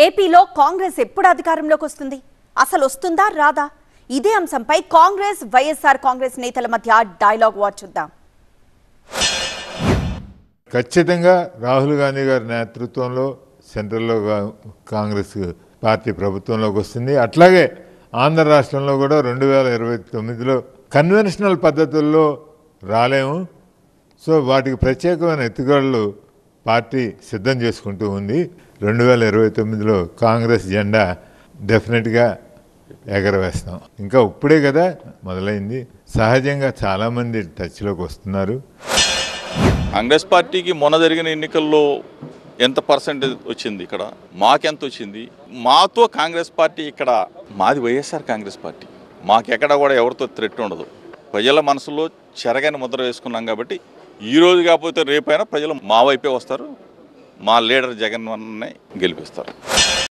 ఏపీలో కాంగ్రెస్ ఎప్పుడు అధికారంలోకి వస్తుంది? అసలు వస్తుందా రాదా? ఇదే అంశంపై కాంగ్రెస్ వైఎస్ఆర్ కాంగ్రెస్ నేతల మధ్య డైలాగ్ వార్ చూద్దాం. ఖచ్చితంగా రాహుల్ గాంధీ గారి నేతృత్వంలో సెంట్రల్లో కాంగ్రెస్ పార్టీ ప్రభుత్వంలోకి వస్తుంది. అట్లాగే ఆంధ్ర రాష్ట్రంలో కూడా 2029లో కన్వెన్షనల్ పద్ధతుల్లో రాలేము. సో వాటికి ప్రత్యేకమైన ఎత్తుగడలు పార్టీ సిద్ధం చేసుకుంటూ ఉంది. 2029లో కాంగ్రెస్ జెండా డెఫినెట్గా ఎగరవేస్తాం. ఇంకా ఇప్పుడే కదా మొదలైంది. సహజంగా చాలామంది టచ్లోకి వస్తున్నారు. కాంగ్రెస్ పార్టీకి మొన్న జరిగిన ఎన్నికల్లో ఎంత పర్సెంటేజ్ వచ్చింది, ఇక్కడ మాకెంత వచ్చింది? మాతో కాంగ్రెస్ పార్టీ, ఇక్కడ మాది వైఎస్ఆర్ కాంగ్రెస్ పార్టీ, మాకెక్కడ కూడా ఎవరితో థ్రెట్ ఉండదు. ప్రజల మనసులో చెరగని ముద్ర వేసుకున్నాం కాబట్టి ఈ రోజు కాకపోతే రేపైనా ప్రజలు మా వైపే వస్తారు. మా లీడర్ జగన్ గెలిపిస్తారు.